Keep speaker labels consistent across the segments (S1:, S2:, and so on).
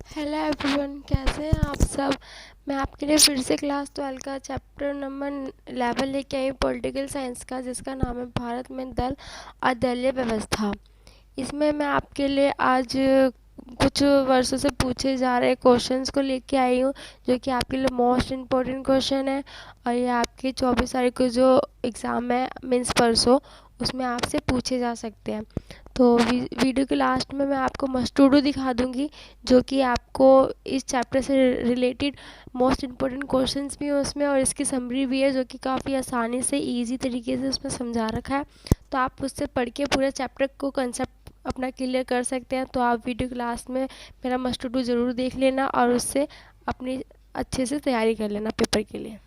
S1: Hello everyone, कैसे हैं आप सब। मैं आपके लिए फिर से क्लास 12 का चैप्टर नंबर 11 लेके आई पॉलिटिकल साइंस का, जिसका नाम है भारत में दल और दलीय व्यवस्था। इसमें मैं आपके लिए आज कुछ वर्षों से पूछे जा रहे क्वेश्चंस को लेके आई हूँ, जो कि आपके लिए मोस्ट इम्पोर्टेंट क्वेश्चन है। और ये आपके 24 तारीख को जो एग्ज़ाम है, मीन्स परसों, उसमें आपसे पूछे जा सकते हैं। तो वीडियो के लास्ट में मैं आपको मस्ट टू डू दिखा दूंगी, जो कि आपको इस चैप्टर से रिलेटेड मोस्ट इम्पोर्टेंट क्वेश्चंस भी हैं उसमें, और इसकी समरी भी है, जो कि काफ़ी आसानी से इजी तरीके से उसमें समझा रखा है। तो आप उससे पढ़ के पूरे चैप्टर को कंसेप्ट अपना क्लियर कर सकते हैं। तो आप वीडियो के लास्ट में मेरा मस्ट टू डू ज़रूर देख लेना और उससे अपनी अच्छे से तैयारी कर लेना पेपर के लिए।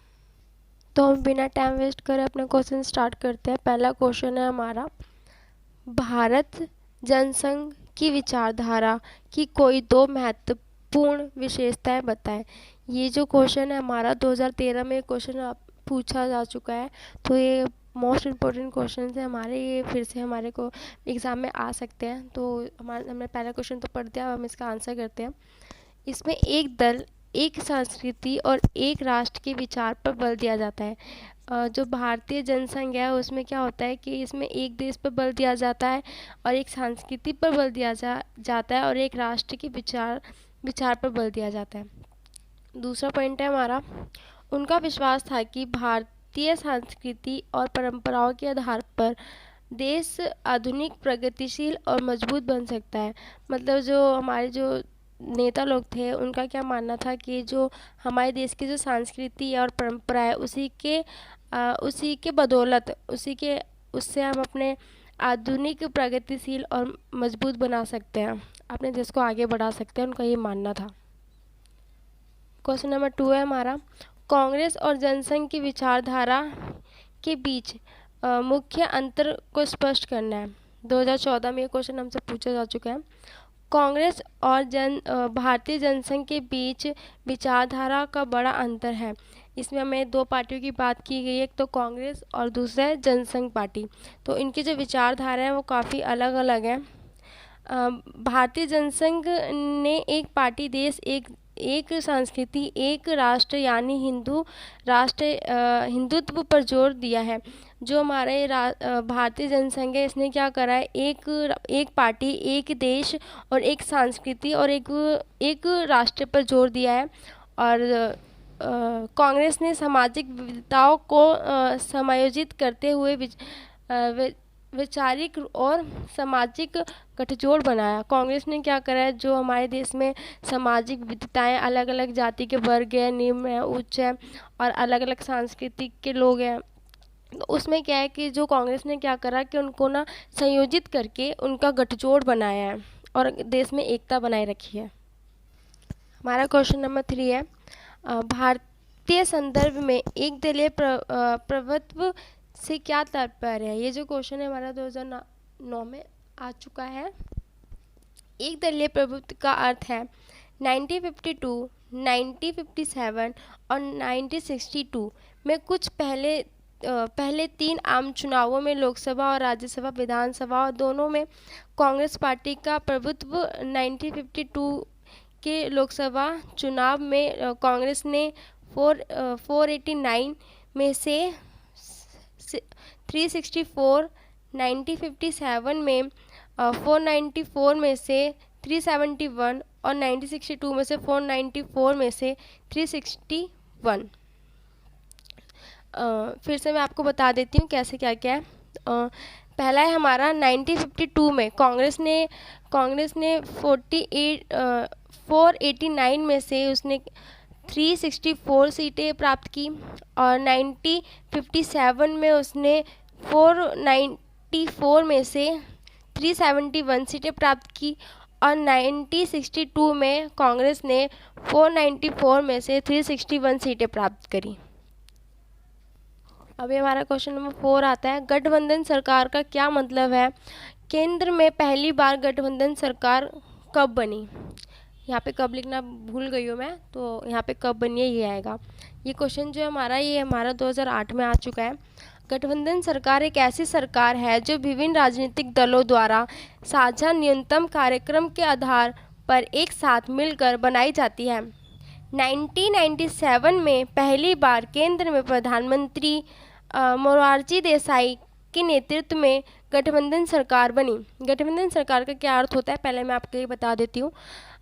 S1: तो हम बिना टाइम वेस्ट करे अपना क्वेश्चन स्टार्ट करते हैं। पहला क्वेश्चन है हमारा, भारत जनसंघ की विचारधारा की कोई दो महत्वपूर्ण विशेषताएं बताएं। ये जो क्वेश्चन है हमारा 2013 में क्वेश्चन पूछा जा चुका है। तो ये मोस्ट इम्पोर्टेंट क्वेश्चन है हमारे, ये फिर से हमारे को एग्ज़ाम में आ सकते हैं। तो हमने पहला क्वेश्चन तो पढ़ दिया, अब हम इसका आंसर करते हैं। इसमें एक दल, एक संस्कृति और एक राष्ट्र के विचार पर बल दिया जाता है। जो भारतीय जनसंघ है उसमें क्या होता है कि इसमें एक देश पर बल दिया जाता है और एक संस्कृति पर बल दिया जाता है और एक राष्ट्र के विचार पर बल दिया जाता है। दूसरा पॉइंट है हमारा, उनका विश्वास था कि भारतीय संस्कृति और परंपराओं के आधार पर देश आधुनिक, प्रगतिशील और मजबूत बन सकता है। मतलब जो हमारे जो नेता लोग थे, उनका क्या मानना था कि जो हमारे देश की जो संस्कृति और परंपरा है, उसी के बदौलत, उससे हम अपने आधुनिक, प्रगतिशील और मजबूत बना सकते हैं, अपने देश को आगे बढ़ा सकते हैं, उनका ये मानना था। क्वेश्चन नंबर 2 है हमारा, कांग्रेस और जनसंघ की विचारधारा के बीच मुख्य अंतर को स्पष्ट करना है। 2014 में ये क्वेश्चन हमसे पूछा जा चुका है। कांग्रेस और भारतीय जनसंघ के बीच विचारधारा का बड़ा अंतर है। इसमें हमें दो पार्टियों की बात की गई है, एक तो कांग्रेस और दूसरा है जनसंघ पार्टी। तो इनकी जो विचारधारा है वो काफ़ी अलग अलग है। भारतीय जनसंघ ने एक पार्टी, देश, एक संस्कृति, एक राष्ट्र यानी हिंदुत्व पर जोर दिया है। जो हमारे भारतीय जनसंघ है, इसने क्या करा है, एक पार्टी, एक देश और एक संस्कृति और एक राष्ट्र पर जोर दिया है। और कांग्रेस ने सामाजिक विविधताओं को समायोजित करते हुए वैचारिक और सामाजिक गठजोड़ बनाया। कांग्रेस ने क्या करा है, जो हमारे देश में सामाजिक विविधताएं, अलग अलग जाति के वर्ग हैं, निम्न है, उच्च है और अलग अलग सांस्कृतिक के लोग हैं, तो उसमें क्या है कि जो कांग्रेस ने क्या करा कि उनको ना संयोजित करके उनका गठजोड़ बनाया है और देश में एकता बनाए रखी है। हमारा क्वेश्चन नंबर 3 है, भारतीय संदर्भ में एक दलीय प्रभुत्व से क्या तात्पर्य है। ये जो क्वेश्चन है हमारा 2009 में आ चुका है। एक दलीय प्रभुत्व का अर्थ है 1952, 1957 और 1962 में कुछ पहले 3 आम चुनावों में लोकसभा और राज्यसभा, विधानसभा और दोनों में कांग्रेस पार्टी का प्रभुत्व। 1952 के लोकसभा चुनाव में कांग्रेस ने 489 में से 364, 1957 में 494 में से 371 और 1962 में से 494 में से 361। फिर से मैं आपको बता देती हूँ कैसे क्या क्या है। पहला है हमारा 1952 में कांग्रेस ने 489 में से उसने 364 सीटें प्राप्त की और 1957 में उसने 494 में से 371 सीटें प्राप्त की और 1962 में कांग्रेस ने 494 में से 361 सीटें प्राप्त करी। अभी हमारा क्वेश्चन नंबर 4 आता है, गठबंधन सरकार का क्या मतलब है। केंद्र में पहली बार गठबंधन सरकार कब बनी। यहाँ पे कब लिखना भूल गई हूँ मैं, तो यहाँ पे कब बनी है ये आएगा। ये क्वेश्चन जो है ये हमारा 2008 में आ चुका है। गठबंधन सरकार एक ऐसी सरकार है जो विभिन्न राजनीतिक दलों द्वारा साझा न्यूनतम कार्यक्रम के आधार पर एक साथ मिलकर बनाई जाती है। 1997 में पहली बार केंद्र में प्रधानमंत्री मोरारजी देसाई के नेतृत्व में गठबंधन सरकार बनी। गठबंधन सरकार का क्या अर्थ होता है, पहले मैं आपके लिए बता देती हूँ।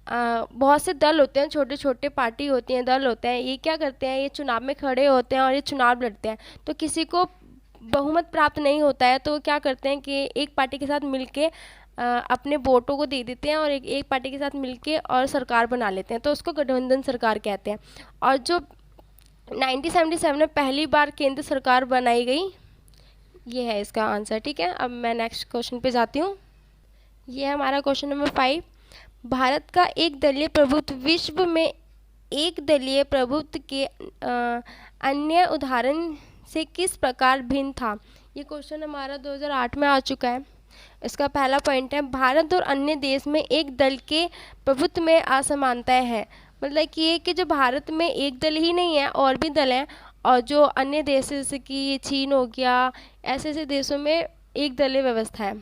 S1: बहुत से दल होते हैं, छोटे छोटे पार्टी होती हैं, दल होते हैं। ये क्या करते हैं, ये चुनाव में खड़े होते हैं और ये चुनाव लड़ते हैं। तो किसी को बहुमत प्राप्त नहीं होता है तो क्या करते हैं कि एक पार्टी के साथ मिलके अपने वोटों को दे देते हैं और एक पार्टी के साथ मिलके और सरकार बना लेते हैं, तो उसको गठबंधन सरकार कहते हैं। और जो 1977 में पहली बार केंद्र सरकार बनाई गई, ये है इसका आंसर। ठीक है, अब मैं नेक्स्ट क्वेश्चन पे जाती हूँ। ये है हमारा क्वेश्चन नंबर 5। भारत का एक दलीय प्रभुत्व विश्व में एक दलीय प्रभुत्व के अन्य उदाहरण से किस प्रकार भिन्न था। ये क्वेश्चन हमारा 2008 में आ चुका है। इसका पहला पॉइंट है, भारत और अन्य देश में एक दल के प्रभुत्व में असमानताएं है। मतलब कि ये कि जो भारत में एक दल ही नहीं है, और भी दल हैं, और जो अन्य देश जैसे कि चीन हो गया, ऐसे ऐसे देशों में एक दलीय व्यवस्था है।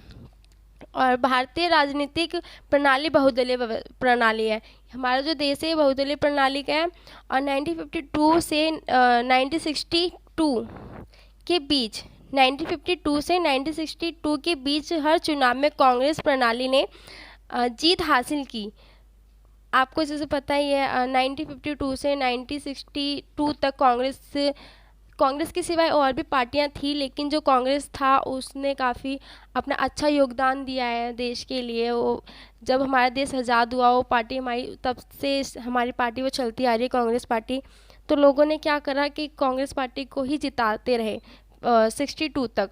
S1: और भारतीय राजनीतिक प्रणाली बहुदलीय प्रणाली है। हमारा जो देश है बहुदलीय प्रणाली का है। और 1952 से 1962 के बीच 1952 से 1962 के बीच हर चुनाव में कांग्रेस प्रणाली ने जीत हासिल की। आपको जैसे पता ही है 1952 से 1962 तक कांग्रेस के सिवाय और भी पार्टियां थी, लेकिन जो कांग्रेस था उसने काफ़ी अपना अच्छा योगदान दिया है देश के लिए। वो जब हमारा देश आज़ाद हुआ, वो पार्टी हमारी, तब से हमारी पार्टी वो चलती आ रही है, कांग्रेस पार्टी। तो लोगों ने क्या करा कि कांग्रेस पार्टी को ही जिताते रहे 62 तक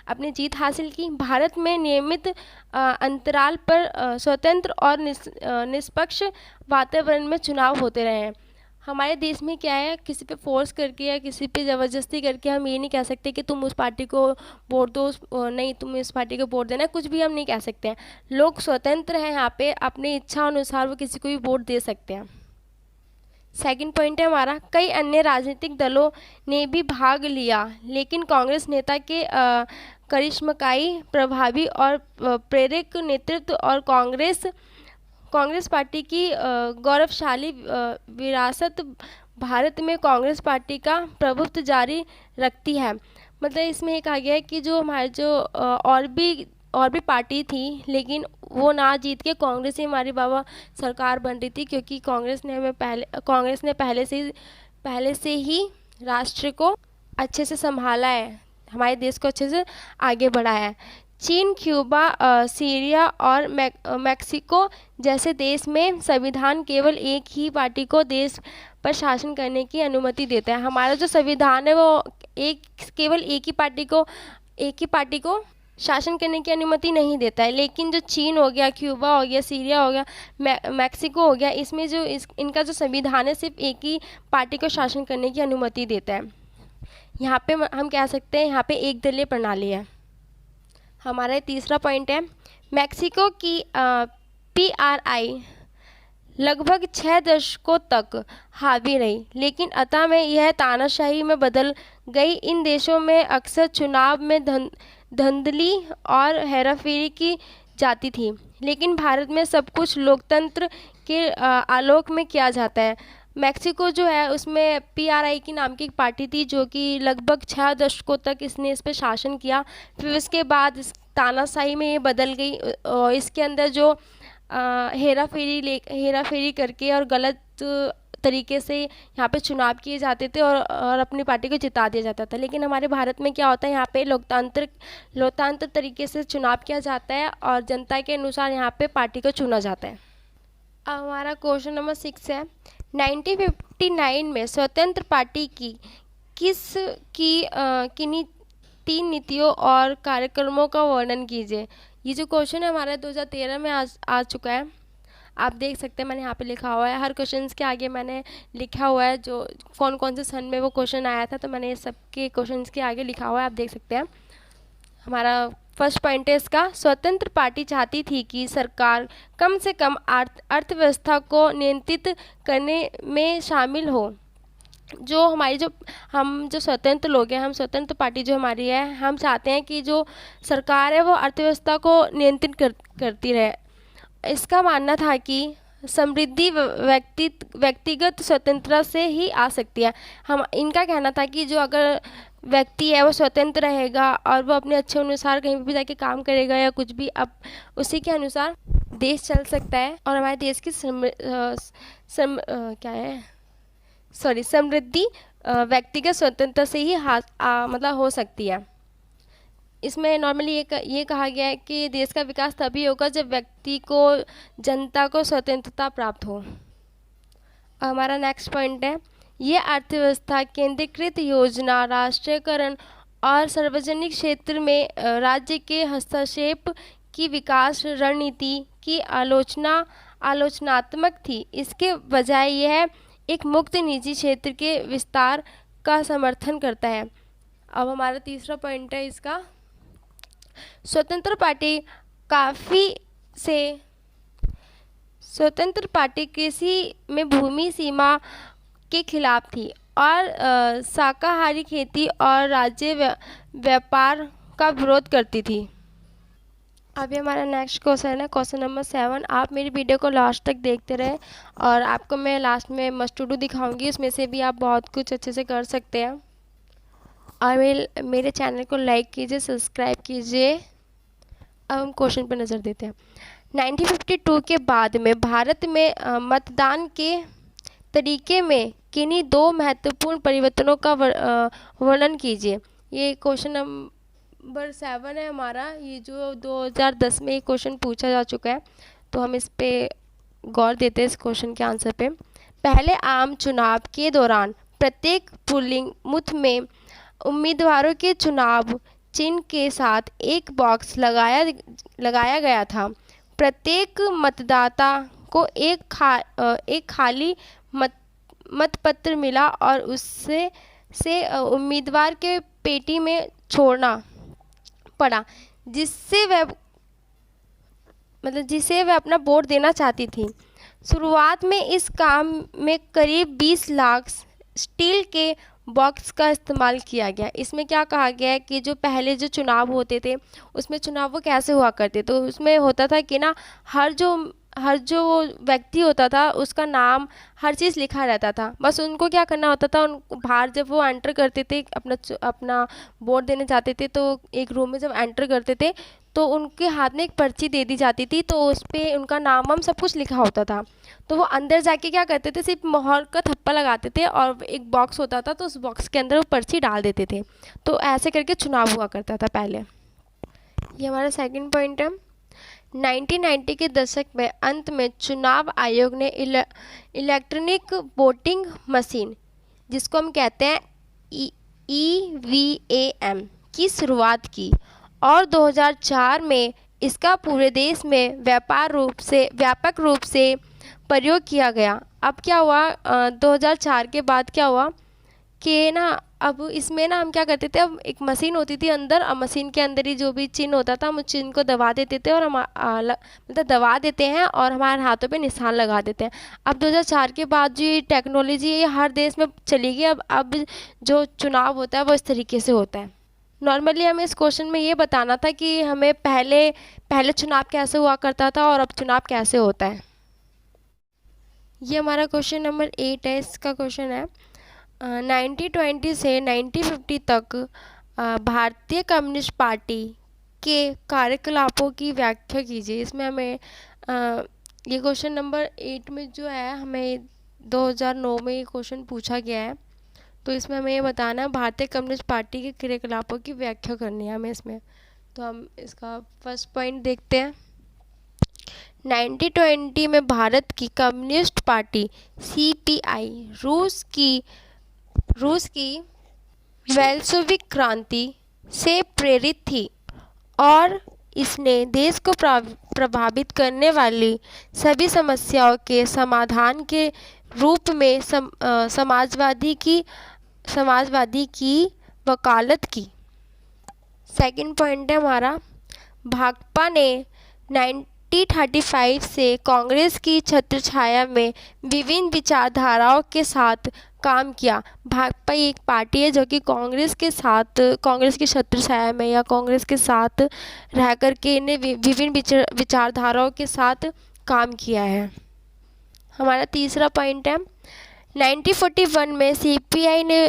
S1: अपनी जीत हासिल की। भारत में नियमित अंतराल पर स्वतंत्र और निष्पक्ष वातावरण में चुनाव होते रहे हैं। हमारे देश में क्या है, किसी पे फोर्स करके या किसी पे ज़बरदस्ती करके हम ये नहीं कह सकते कि तुम उस पार्टी को वोट दो, नहीं तुम इस पार्टी को वोट देना, कुछ भी हम नहीं कह सकते हैं। लोग स्वतंत्र हैं यहाँ पे, अपनी इच्छा अनुसार वो किसी को भी वोट दे सकते हैं। सेकंड पॉइंट है हमारा, कई अन्य राजनीतिक दलों ने भी भाग लिया, लेकिन कांग्रेस नेता के करिश्मकाई, प्रभावी और प्रेरक नेतृत्व और कांग्रेस पार्टी की गौरवशाली विरासत भारत में कांग्रेस पार्टी का प्रभुत्व जारी रखती है। मतलब इसमें ये कहा गया है कि जो हमारे जो और भी पार्टी थी, लेकिन वो ना जीत के कांग्रेस ही हमारी बाबा सरकार बन रही थी, क्योंकि कांग्रेस ने पहले से ही राष्ट्र को अच्छे से संभाला है, हमारे देश को अच्छे से आगे बढ़ाया है। चीन, क्यूबा, सीरिया और मैक्सिको जैसे देश में संविधान केवल एक ही पार्टी को देश पर शासन करने की अनुमति देता है। हमारा जो संविधान है वो केवल एक ही पार्टी को शासन करने की अनुमति नहीं देता है। लेकिन जो चीन हो गया, क्यूबा हो गया, सीरिया हो गया, मैक्सिको हो गया, इसमें जो इनका जो संविधान है सिर्फ एक ही पार्टी को शासन करने की अनुमति देता है। यहाँ पे हम कह सकते हैं यहाँ पे एक दलीय प्रणाली है। हमारा तीसरा पॉइंट है, मैक्सिको की PRI लगभग 6 दशकों तक हावी रही, लेकिन अंत में यह तानाशाही में बदल गई। इन देशों में अक्सर चुनाव में धांधली और हेराफेरी की जाती थी, लेकिन भारत में सब कुछ लोकतंत्र के आलोक में किया जाता है। मैक्सिको जो है उसमें PRI की नाम की एक पार्टी थी, जो कि लगभग 6 दशकों तक इसने इस पर शासन किया। फिर उसके बाद इस तानाशाही में ये बदल गई और इसके अंदर जो हेरा फेरी करके और गलत तरीके से यहाँ पे चुनाव किए जाते थे और अपनी पार्टी को जिता दिया जाता था। लेकिन हमारे भारत में क्या होता है, यहाँ पे लोकतांत्रिक तरीके से चुनाव किया जाता है और जनता के अनुसार यहाँ पे पार्टी को चुना जाता है। अब हमारा क्वेश्चन नंबर 6 है, 1959 में स्वतंत्र पार्टी की किन्हीं 3 नीतियों और कार्यक्रमों का वर्णन कीजिए। ये जो क्वेश्चन है हमारा 2013 में आ चुका है। आप देख सकते हैं मैंने यहाँ पे लिखा हुआ है, हर क्वेश्चन के आगे मैंने लिखा हुआ है जो कौन कौन से सन में वो क्वेश्चन आया था, तो मैंने ये सबके क्वेश्चन के आगे लिखा हुआ है, आप देख सकते हैं। हमारा फर्स्ट पॉइंट है इसका, स्वतंत्र पार्टी चाहती थी कि सरकार कम से कम अर्थव्यवस्था को नियंत्रित करने में शामिल हो। हम जो स्वतंत्र लोग हैं, हम स्वतंत्र पार्टी जो हमारी है, हम चाहते हैं कि जो सरकार है वो अर्थव्यवस्था को नियंत्रित करती रहे। इसका मानना था कि समृद्धि व्यक्तिगत स्वतंत्रता से ही आ सकती है। हम इनका कहना था कि जो अगर व्यक्ति है वो स्वतंत्र रहेगा और वो अपने अच्छे अनुसार कहीं भी जाके काम करेगा या कुछ भी, अब उसी के अनुसार देश चल सकता है और हमारे देश की समृद्धि व्यक्तिगत स्वतंत्रता से ही मतलब हो सकती है। इसमें नॉर्मली ये कहा गया है कि देश का विकास तभी होगा जब व्यक्ति को, जनता को स्वतंत्रता प्राप्त हो। हमारा नेक्स्ट पॉइंट है, ये अर्थव्यवस्था केंद्रीकृत योजना, राष्ट्रीयकरण और सार्वजनिक क्षेत्र में राज्य के हस्तक्षेप की विकास रणनीति की आलोचनात्मक थी। इसके बजाय यह एक मुक्त निजी क्षेत्र के विस्तार का समर्थन करता है। अब हमारा तीसरा पॉइंट है इसका, स्वतंत्र पार्टी कृषि में भूमि सीमा के खिलाफ थी और शाकाहारी खेती और राज्य व्यापार का विरोध करती थी। अभी हमारा नेक्स्ट क्वेश्चन है, क्वेश्चन नंबर 7। आप मेरी वीडियो को लास्ट तक देखते रहे और आपको मैं लास्ट में मस्ट टू डू दिखाऊंगी, उसमें से भी आप बहुत कुछ अच्छे से कर सकते हैं। और मेरे चैनल को लाइक कीजिए, सब्सक्राइब कीजिए। अब हम क्वेश्चन पर नज़र देते हैं। 1952 के बाद में भारत में मतदान के तरीके में किन्हीं दो महत्वपूर्ण परिवर्तनों का वर्णन कीजिए। ये क्वेश्चन नंबर 7 है हमारा, ये जो 2010 में ये क्वेश्चन पूछा जा चुका है, तो हम इस पे गौर देते हैं इस क्वेश्चन के आंसर पे। पहले आम चुनाव के दौरान प्रत्येक पोलिंग बूथ में उम्मीदवारों के चुनाव चिन्ह के साथ एक बॉक्स लगाया गया था। प्रत्येक मतदाता को एक खाली मतपत्र मिला और से उम्मीदवार के पेटी में छोड़ना पड़ा जिसे वह अपना वोट देना चाहती थी। शुरुआत में इस काम में करीब 20 लाख स्टील के बॉक्स का इस्तेमाल किया गया। इसमें क्या कहा गया है कि जो पहले जो चुनाव होते थे उसमें चुनाव वो कैसे हुआ करते, तो उसमें होता था कि ना हर जो व्यक्ति होता था उसका नाम, हर चीज़ लिखा रहता था। बस उनको क्या करना होता था, उन बाहर जब वो एंटर करते थे, अपना वोट देने जाते थे, तो एक रूम में जब एंटर करते थे तो उनके हाथ में एक पर्ची दे दी जाती थी, तो उस पर उनका नाम सब कुछ लिखा होता था। तो वो अंदर जाके क्या करते थे, सिर्फ मोहर का थप्पा लगाते थे और एक बॉक्स होता था, तो उस बॉक्स के अंदर वो पर्ची डाल देते थे। तो ऐसे करके चुनाव हुआ करता था पहले। ये हमारा सेकंड पॉइंट है। 1990 के दशक में अंत में चुनाव आयोग ने इलेक्ट्रॉनिक वोटिंग मशीन, जिसको हम कहते हैं EVAM, की शुरुआत की और 2004 में इसका पूरे देश में व्यापक रूप से प्रयोग किया गया। अब क्या हुआ, 2004 के बाद क्या हुआ कि ना अब इसमें ना हम क्या करते थे, अब एक मशीन होती थी अंदर, और मशीन के अंदर ही जो भी चिन्ह होता था हम उस चिन्ह को दबा देते थे और हम दबा देते हैं और हमारे हाथों पे निशान लगा देते हैं। अब 2004 के बाद जो ये टेक्नोलॉजी है ये हर देश में चली गई। अब जो चुनाव होता है वो इस तरीके से होता है। नॉर्मली हमें इस क्वेश्चन में ये बताना था कि हमें पहले चुनाव कैसे हुआ करता था और अब चुनाव कैसे होता है। ये हमारा क्वेश्चन नंबर 8 है। इसका क्वेश्चन है 1920 से 1950 तक भारतीय कम्युनिस्ट पार्टी के कार्यकलापों की व्याख्या कीजिए। इसमें हमें ये क्वेश्चन नंबर 8 में जो है हमें 2009 में ये क्वेश्चन पूछा गया है, तो इसमें हमें ये बताना है भारतीय कम्युनिस्ट पार्टी के क्रियाकलापों की व्याख्या करनी है हमें इसमें। तो हम इसका फर्स्ट पॉइंट देखते हैं। 1920 में भारत की कम्युनिस्ट पार्टी CPI रूस की बेल्शेविक क्रांति से प्रेरित थी और इसने देश को प्रभावित करने वाली सभी समस्याओं के समाधान के रूप में समाजवादी की वकालत की। सेकंड पॉइंट है हमारा, भाकपा ने 1935 से कांग्रेस की छत्रछाया में विभिन्न विचारधाराओं के साथ काम किया। भाकपा एक पार्टी है जो कि कांग्रेस की छत्रछाया में या कांग्रेस के साथ रह कर के इन्हें विभिन्न विचारधाराओं के साथ काम किया है। हमारा तीसरा पॉइंट है 1941 में सीपीआई ने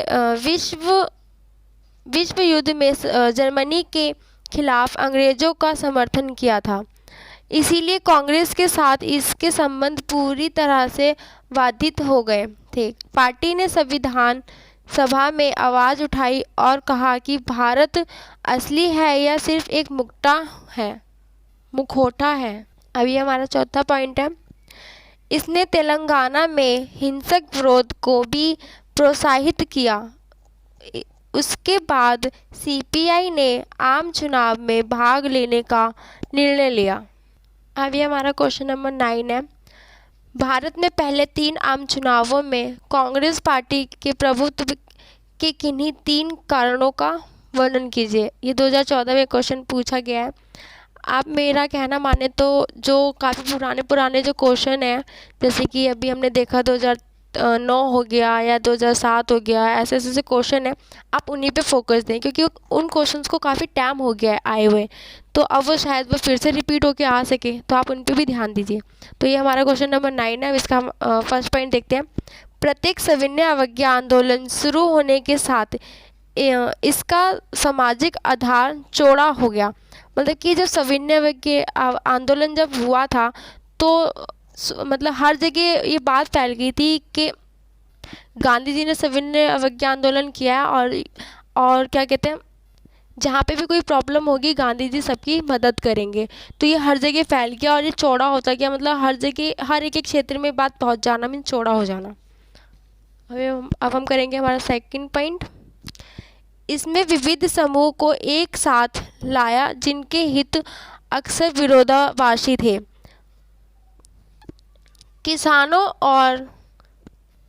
S1: विश्व युद्ध में जर्मनी के खिलाफ अंग्रेज़ों का समर्थन किया था, इसीलिए कांग्रेस के साथ इसके संबंध पूरी तरह से बाधित हो गए थे। पार्टी ने संविधान सभा में आवाज़ उठाई और कहा कि भारत असली है या सिर्फ एक मुखौटा है। अभी हमारा चौथा पॉइंट है, इसने तेलंगाना में हिंसक विरोध को भी प्रोत्साहित किया। उसके बाद सीपीआई ने आम चुनाव में भाग लेने का निर्णय लिया। अभी हमारा क्वेश्चन नंबर 9 है, भारत में पहले 3 आम चुनावों में कांग्रेस पार्टी के प्रभुत्व के किन्हीं 3 कारणों का वर्णन कीजिए। ये 2014 में क्वेश्चन पूछा गया है। आप मेरा कहना माने तो जो काफ़ी पुराने जो क्वेश्चन है, जैसे कि अभी हमने देखा 2009 हो गया या 2007 हो गया, ऐसे क्वेश्चन है, आप उन्हीं पे फोकस दें, क्योंकि उन क्वेश्चंस को काफ़ी टाइम हो गया है आए हुए, तो अब वो शायद वो फिर से रिपीट होके आ सके, तो आप उन पे भी ध्यान दीजिए। तो ये हमारा क्वेश्चन नंबर 9 है। इसका हम फर्स्ट पॉइंट देखते हैं। प्रत्येक सविनय अवज्ञा आंदोलन शुरू होने के साथ इसका सामाजिक आधार चौड़ा हो गया। मतलब कि जब सविनय अवज्ञा आंदोलन जब हुआ था तो मतलब हर जगह ये बात फैल गई थी कि गांधी जी ने सविनय अवज्ञा आंदोलन किया है और क्या कहते हैं, जहाँ पे भी कोई प्रॉब्लम होगी गांधी जी सबकी मदद करेंगे। तो ये हर जगह फैल गया और ये चौड़ा होता गया, मतलब हर जगह हर एक क्षेत्र में बात पहुँच जाना, मीन चौड़ा हो जाना। अब हम करेंगे हमारा सेकंड पॉइंट। इसमें विविध समूह को एक साथ लाया जिनके हित अक्सर विरोधाभासी थे। किसानों और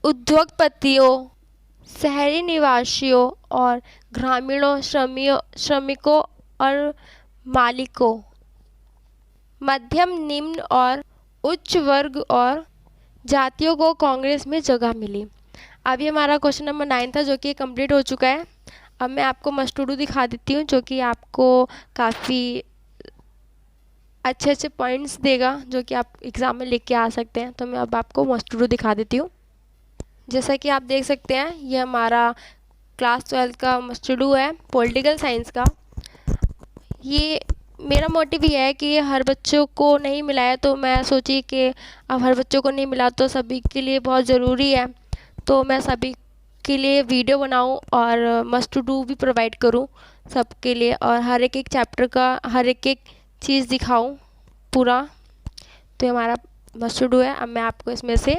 S1: उद्योगपतियों, शहरी निवासियों और ग्रामीणों, श्रमिकों और मालिकों, मध्यम, निम्न और उच्च वर्ग और जातियों को कांग्रेस में जगह मिली। अभी हमारा क्वेश्चन नंबर 9 था जो कि कंप्लीट हो चुका है। अब मैं आपको मस्ट टू डू दिखा देती हूँ जो कि आपको काफ़ी अच्छे पॉइंट्स देगा जो कि आप एग्ज़ाम में लिख के आ सकते हैं। तो मैं अब आपको मस्ट टू डू दिखा देती हूँ। जैसा कि आप देख सकते हैं, ये हमारा क्लास 12 का मस्ट टू डू है पॉलिटिकल साइंस का। ये मेरा मोटिव ये है कि ये हर बच्चों को नहीं मिला है, तो मैं सोची कि अब हर बच्चों को नहीं मिला तो सभी के लिए बहुत ज़रूरी है, तो मैं सभी के लिए वीडियो बनाऊं और मस्ट टू डू भी प्रोवाइड करूं सबके लिए, और हर एक चैप्टर का हर एक चीज़ दिखाऊं पूरा। तो ये हमारा मस्ट टू डू है। अब मैं आपको इसमें से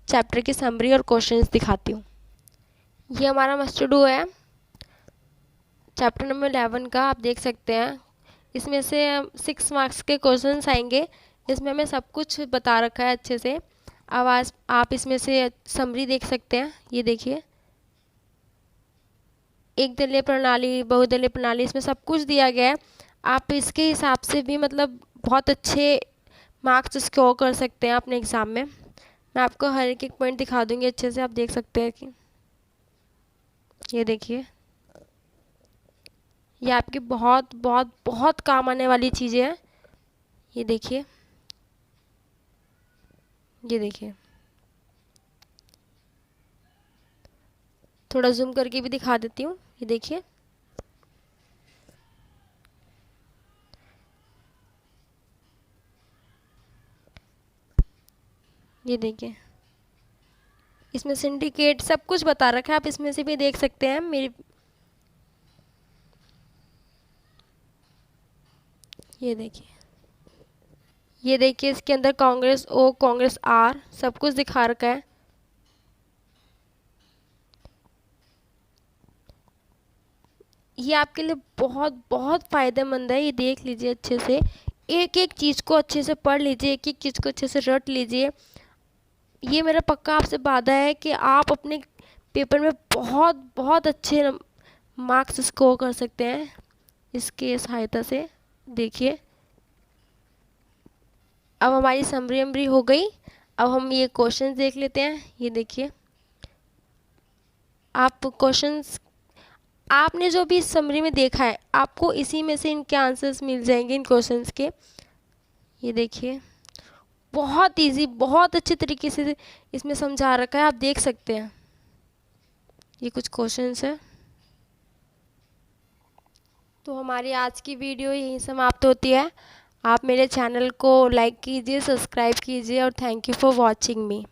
S1: चैप्टर की समरी और क्वेश्चंस दिखाती हूँ। ये हमारा मस्ट टू डू है चैप्टर नंबर 11 का। आप देख सकते हैं इसमें से 6 मार्क्स के क्वेश्चंस आएंगे। इसमें हमें सब कुछ बता रखा है अच्छे से। अब आज आप इसमें से समरी देख सकते हैं। ये देखिए, एक दलीय प्रणाली, बहुदलीय प्रणाली, इसमें सब कुछ दिया गया है। आप इसके हिसाब से भी मतलब बहुत अच्छे मार्क्स स्कोर कर सकते हैं अपने एग्ज़ाम में। मैं आपको हर एक पॉइंट दिखा दूंगी अच्छे से। आप देख सकते हैं कि ये देखिए, ये आपकी बहुत बहुत बहुत काम आने वाली चीज़ें हैं। ये देखिए, ये देखिए, थोड़ा जूम करके भी दिखा देती हूँ। ये देखिए, ये देखिए, इसमें सिंडिकेट सब कुछ बता रखा है। आप इसमें से भी देख सकते हैं मेरी। ये देखिए, ये देखिए, इसके अंदर कांग्रेस ओ, कांग्रेस आर सब कुछ दिखा रखा है। ये आपके लिए बहुत बहुत फ़ायदेमंद है। ये देख लीजिए अच्छे से, एक एक चीज़ को अच्छे से पढ़ लीजिए, एक एक चीज़ को अच्छे से रट लीजिए। ये मेरा पक्का आपसे वादा है कि आप अपने पेपर में बहुत बहुत अच्छे मार्क्स स्कोर कर सकते हैं इसके सहायता से। देखिए, अब हमारी समरी हो गई। अब हम ये क्वेश्चंस देख लेते हैं। ये देखिए, आप क्वेश्चंस आपने जो भी इस समरी में देखा है, आपको इसी में से इनके आंसर्स मिल जाएंगे इन क्वेश्चंस के। ये देखिए, बहुत इजी, बहुत अच्छे तरीके से इसमें समझा रखा है, आप देख सकते हैं। ये कुछ क्वेश्चंस है। तो हमारी आज की वीडियो यहीं समाप्त होती है। आप मेरे चैनल को लाइक कीजिए, सब्सक्राइब कीजिए और thank you for watching me.